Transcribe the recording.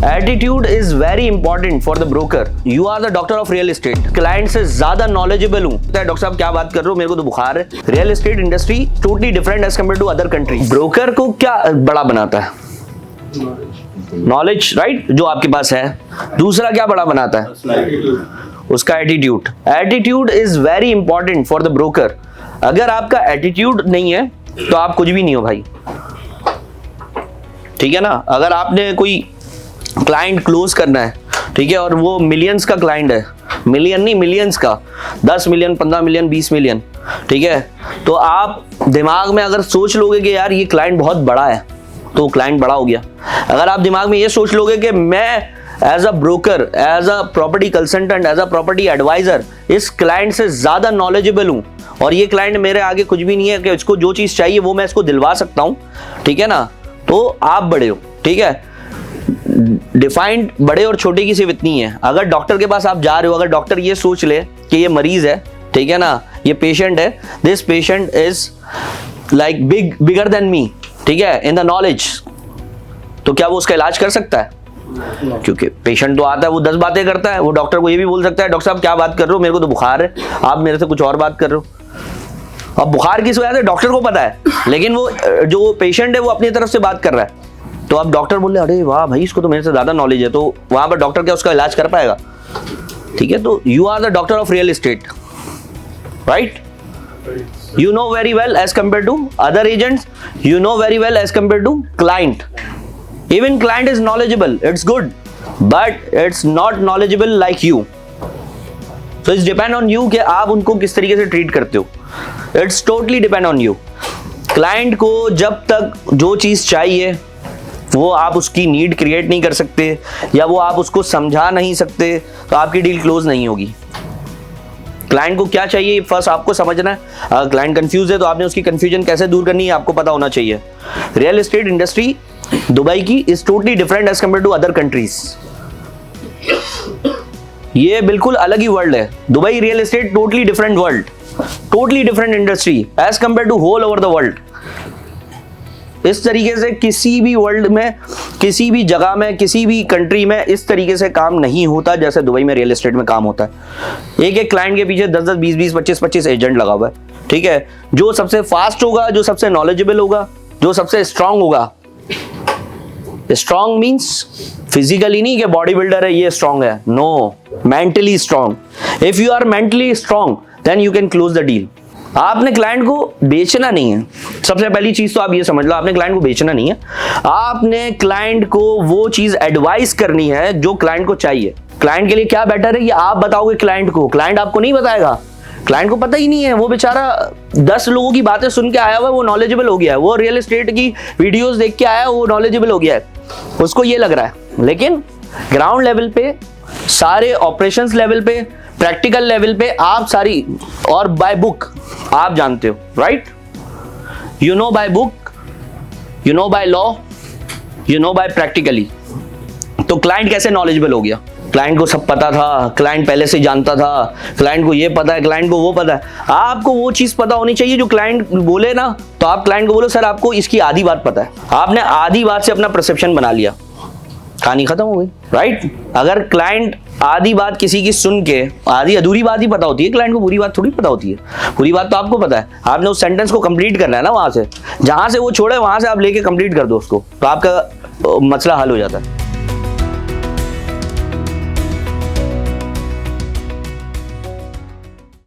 Attitude is very important for the broker. You are the doctor of real estate. Client से ज्यादा knowledgeable हूँ। Doctor साहब क्या बात कर रहे हो, मेरे को तो बुखार है। Real estate industry totally different as compare to other country. Broker को क्या बड़ा बनाता है? नॉलेज, राइट, जो आपके पास है। दूसरा क्या बड़ा बनाता है? उसका attitude. Attitude is very important for the broker. अगर आपका एटीट्यूड नहीं है तो आप कुछ भी नहीं हो भाई, ठीक है ना। अगर आपने कोई क्लाइंट क्लोज करना है, ठीक है, और वो मिलियंस का क्लाइंट है, मिलियन नहीं मिलियंस का, 10 मिलियन 15 मिलियन 20 मिलियन, ठीक है, तो आप दिमाग में अगर सोच लोगे कि यार ये क्लाइंट बहुत बड़ा है तो क्लाइंट बड़ा हो गया। अगर आप दिमाग में ये सोच लोगे कि मैं as a broker, as a property consultant, as a property advisor इस क्लाइंट से ज्यादा नॉलेजेबल हूं और ये क्लाइंट मेरे आगे कुछ भी नहीं है कि इसको जो चीज चाहिए वो मैं इसको दिलवा सकता हूं, ठीक है ना, तो आप बड़े हो, ठीक है। डिफाइंड बड़े और छोटे की सिर्फ इतनी है। अगर डॉक्टर के पास आप जा रहे हो, अगर डॉक्टर ये सोच ले कि ये मरीज है, ठीक है ना, ये पेशेंट है, this patient is like bigger than me, ठीक है, इन द नॉलेज, तो क्या वो उसका इलाज कर सकता है? क्योंकि पेशेंट तो आता है, वो 10 बातें करता है, वो डॉक्टर को ये भी बोल सकता है डॉक्टर साहब क्या बात कर रहे हो, मेरे को तो बुखार है, आप मेरे से कुछ और बात कर रहे हो। अब बुखार किस वजह से डॉक्टर को पता है, लेकिन वो जो पेशेंट है वो अपनी तरफ से बात कर रहा है, तो अब डॉक्टर बोल रहे अरे वाह भाई इसको तो मेरे से ज्यादा नॉलेज है, तो वहां पर डॉक्टर क्या उसका इलाज कर पाएगा? ठीक है, तो you are the doctor of real estate, right. You know very well as compared to other agents, you know very well as compared to client. Even client is knowledgeable, it's good, but it's not knowledgeable like you. So it's depend on you कि आप उनको किस तरीके से treat करते हो। It's totally depend on you. Client को जब तक जो चीज़ चाहिए वो आप उसकी नीड क्रिएट नहीं कर सकते या वो आप उसको समझा नहीं सकते तो आपकी डील क्लोज नहीं होगी। क्लाइंट को क्या चाहिए फर्स्ट आपको समझना है। अगर क्लाइंट कंफ्यूज है तो आपने उसकी कंफ्यूजन कैसे दूर करनी है आपको पता होना चाहिए। रियल एस्टेट इंडस्ट्री दुबई की is totally different as compare to other countries. ये बिल्कुल अलग ही वर्ल्ड है। Dubai real estate totally different world, totally different industry as compare to whole over the world. इस तरीके से किसी भी वर्ल्ड में, किसी भी जगह में, किसी भी कंट्री में इस तरीके से काम नहीं होता जैसे दुबई में रियल एस्टेट में काम होता है। एक एक क्लाइंट के पीछे 10-10, 20-20, 25-25 एजेंट लगा हुआ है, ठीक है। जो सबसे फास्ट होगा, जो सबसे नॉलेजेबल होगा, जो सबसे स्ट्रांग होगा। स्ट्रांग मीन्स फिजिकली नहीं कि बॉडी बिल्डर है ये स्ट्रांग है, no, mentally strong. If you are mentally strong then you can close the deal. आपने क्लाइंट को बेचना नहीं है, सबसे पहली चीज तो आप ये समझ लो, आपने क्लाइंट को बेचना नहीं है, आपने क्लाइंट को वो चीज एडवाइस करनी है जो क्लाइंट को चाहिए। क्लाइंट के लिए क्या बेटर है ये आप बताओगे क्लाइंट को, क्लाइंट आपको नहीं बताएगा। क्लाइंट को पता ही नहीं है, वो बेचारा 10 लोगों की बातें सुन के आया हुआ है, वो नॉलेजेबल हो गया है, वो रियल एस्टेट की वीडियोस देख के आया, वो नॉलेजेबल हो गया है, उसको ये लग रहा है। लेकिन ग्राउंड लेवल पे, सारे ऑपरेशंस लेवल पे, प्रैक्टिकल लेवल पे आप सारी और बाय बुक आप जानते हो, right. You know by book, you know by law, you know by practically. तो क्लाइंट कैसे नॉलेजेबल हो गया? क्लाइंट को सब पता था, क्लाइंट पहले से जानता था, क्लाइंट को ये पता है, क्लाइंट को वो पता है। आपको वो चीज पता होनी चाहिए जो क्लाइंट बोले ना, तो आप क्लाइंट को बोलो सर आपको इसकी आधी बात पता है। आपने आधी बात से अपना परसेप्शन बना लिया, कहानी खत्म हो गई, राइट। अगर क्लाइंट आधी बात किसी की सुन के, आधी अधूरी बात ही पता होती है, क्लाइंट को पूरी बात थोड़ी पता होती है। पूरी बात तो आपको पता है, आपने उस सेंटेंस को कंप्लीट करना है ना, वहां से जहां से वो छोड़े वहां से आप लेके कंप्लीट कर दो उसको, तो आपका मसला हल हो जाता है।